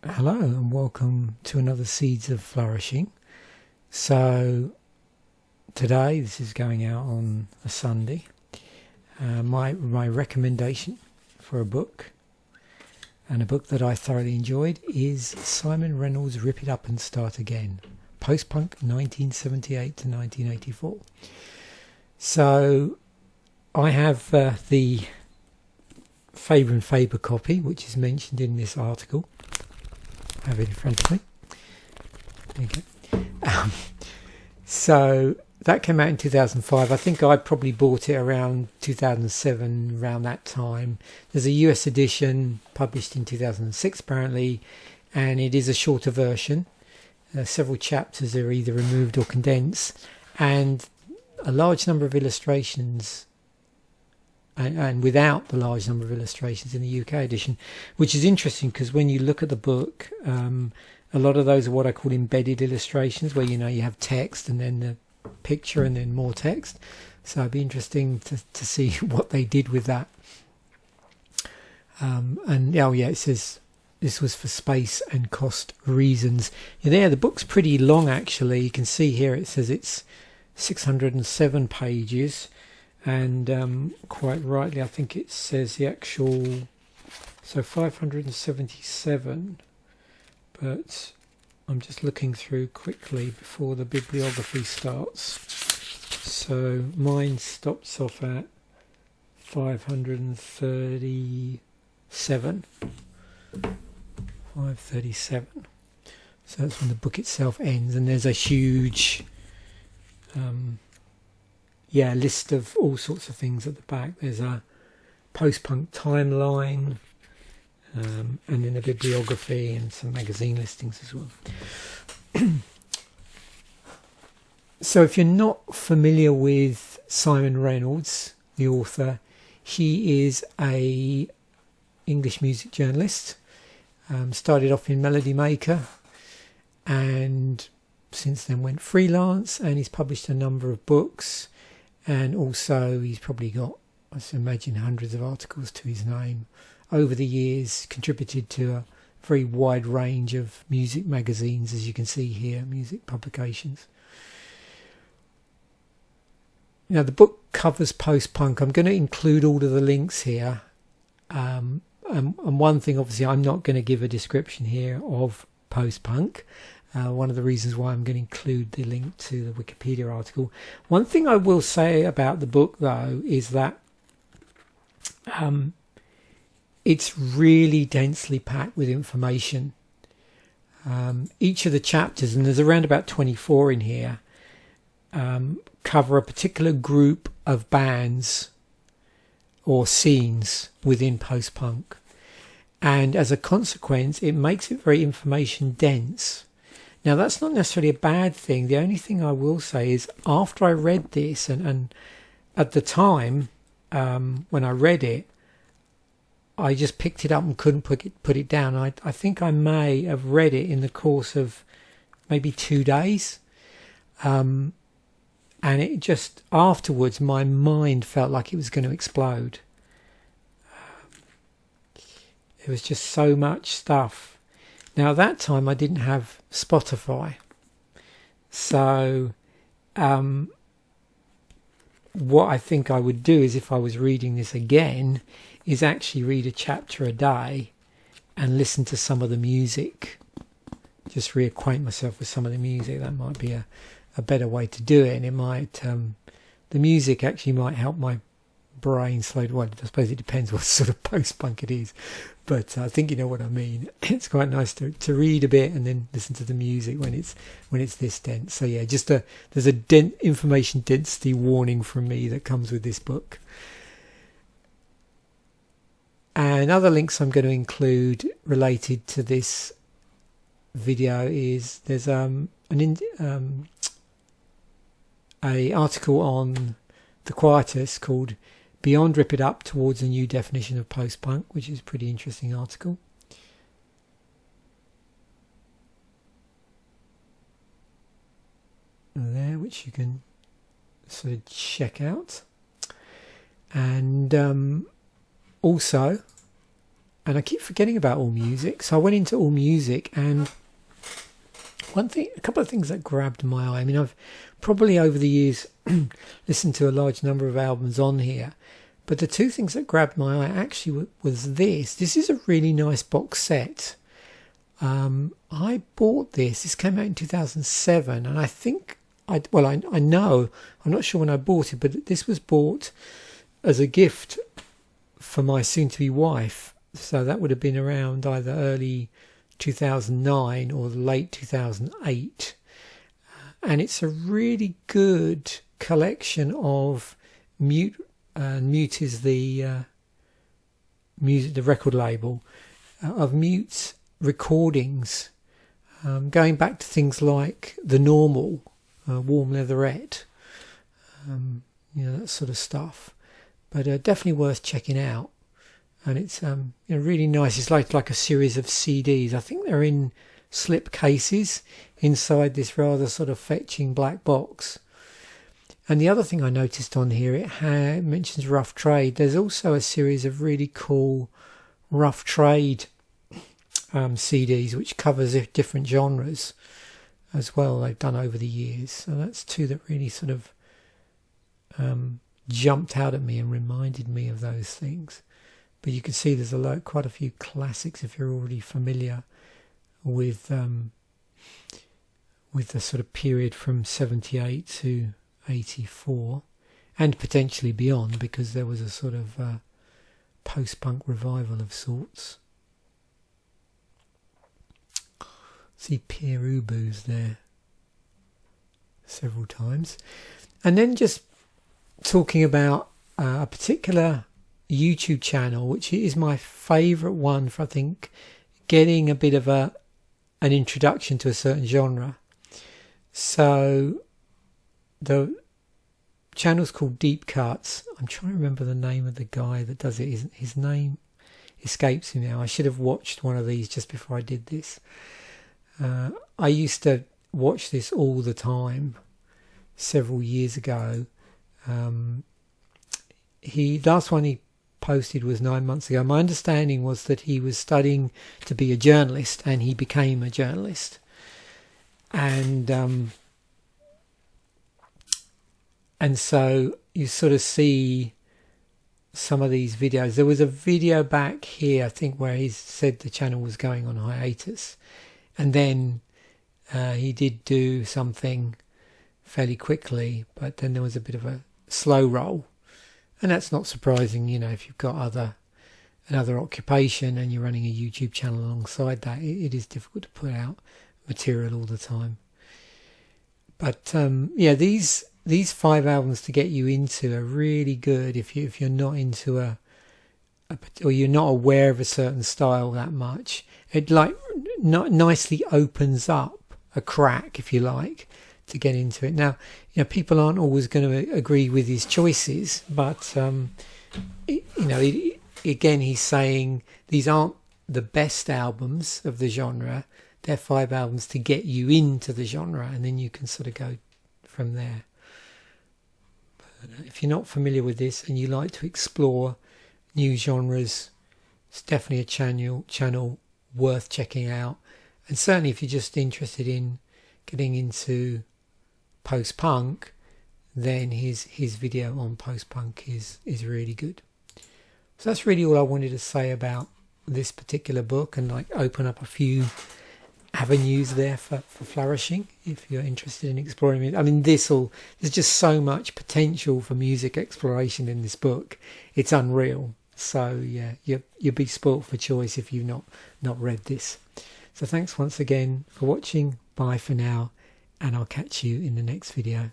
Hello and welcome to another Seeds of Flourishing. So today, this is going out on a Sunday. My recommendation for a book, and a book that I thoroughly enjoyed, is Simon Reynolds' Rip It Up and Start Again, Post-Punk 1978 to 1984. So I have the Faber and Faber copy, which is mentioned in this article. I have it in front of me. There you go. So that came out in 2005. I think I probably bought it around 2007, around that time. There's a US edition published in 2006 apparently, and it is a shorter version. Several chapters are either removed or condensed, and a large number of illustrations, and without the large number of illustrations in the UK edition, which is interesting because when you look at the book, a lot of those are what I call embedded illustrations, where you have text and then the picture and then more text. So it'd be interesting to see what they did with that. It says this was for space and cost reasons. The book's pretty long actually. You can see here it says it's 607 pages. And quite rightly, I think it says the actual, so 577, but I'm just looking through quickly before the bibliography starts. So mine stops off at 537. 537. So that's when the book itself ends, and there's a huge list of all sorts of things at the back. There's a post-punk timeline, and then a bibliography and some magazine listings as well. So if you're not familiar with Simon Reynolds, the author, he is a English music journalist. Started off in Melody Maker, and since then went freelance, and he's published a number of books. And also he's probably got, I imagine, hundreds of articles to his name over the years, contributed to a very wide range of music magazines, as you can see here, music publications. Now the book covers post-punk. I'm going to include all of the links here. And one thing, obviously, I'm not going to give a description here of post-punk. One of the reasons why I'm going to include the link to the Wikipedia article. One thing I will say about the book, though, is that it's really densely packed with information. Each of the chapters, and there's around about 24 in here, cover a particular group of bands or scenes within post-punk. And as a consequence, it makes it very information dense. Now, that's not necessarily a bad thing. The only thing I will say is after I read this, and at the time when I read it, I just picked it up and couldn't put it down. I think I may have read it in the course of maybe 2 days. And it just, afterwards, my mind felt like it was going to explode. There was just so much stuff. Now, at that time, I didn't have Spotify. So, what I think I would do is, if I was reading this again, is actually read a chapter a day and listen to some of the music. Just reacquaint myself with some of the music. That might be a better way to do it. And it might, the music actually might help my brain slow down. I suppose it depends what sort of post-punk it is. But I think you know what I mean. It's quite nice to read a bit and then listen to the music when it's this dense. So yeah, there's a information density warning from me that comes with this book. And other links I'm going to include related to this video is there's a article on The Quietus called Beyond Rip It Up Towards a New Definition of Post-Punk, which is a pretty interesting article. There, which you can sort of check out. And also, and I keep forgetting about AllMusic. So I went into AllMusic, and a couple of things that grabbed my eye. I mean, I've probably over the years listened to a large number of albums on here, but the two things that grabbed my eye actually was this. This is a really nice box set. I bought this. This came out in 2007, and I think I know, I'm not sure when I bought it, but this was bought as a gift for my soon-to-be wife. So that would have been around either early 2009 or late 2008. And it's a really good collection of Mute. Mute is the music, the record label of Mute's recordings, going back to things like The Normal, Warm Leatherette, that sort of stuff. But definitely worth checking out. And it's really nice. It's like a series of CDs. I think they're in slip cases inside this rather sort of fetching black box. And the other thing I noticed on here, it mentions Rough Trade. There's also a series of really cool Rough Trade CDs, which covers different genres as well. They've done over the years. So that's two that really sort of jumped out at me and reminded me of those things. But you can see there's quite a few classics if you're already familiar with the sort of period from 78 to 84, and potentially beyond, because there was a sort of post-punk revival of sorts. See Pierre Ubu's there several times. And then just talking about a particular YouTube channel, which is my favourite one for, I think, getting a bit of an introduction to a certain genre. So the channel's called Deep Cuts. I'm trying to remember the name of the guy that does it. His name escapes me now. I should have watched one of these just before I did this. I used to watch this all the time several years ago. Last one he posted was 9 months ago. My understanding was that he was studying to be a journalist, and he became a journalist. And so you sort of see some of these videos. There was a video back here, I think, where he said the channel was going on hiatus, and then he did do something fairly quickly, but then there was a bit of a slow roll. And that's not surprising, if you've got another occupation and you're running a YouTube channel alongside that, it is difficult to put out material all the time. But these 5 albums to get you into are really good if you're not into or you're not aware of a certain style that much. It nicely opens up a crack, if you like, to get into it. Now, people aren't always going to agree with his choices, but again, he's saying these aren't the best albums of the genre. They're 5 albums to get you into the genre, and then you can sort of go from there. But if you're not familiar with this and you like to explore new genres, it's definitely a channel worth checking out. And certainly if you're just interested in getting into post-punk, then his video on post-punk is really good. So that's really all I wanted to say about this particular book, and open up a few avenues there for flourishing if you're interested in exploring it. I mean, there's just so much potential for music exploration in this book. It's unreal. So yeah, you'll be spoilt for choice if you've not read this. So thanks once again for watching. Bye for now, and I'll catch you in the next video.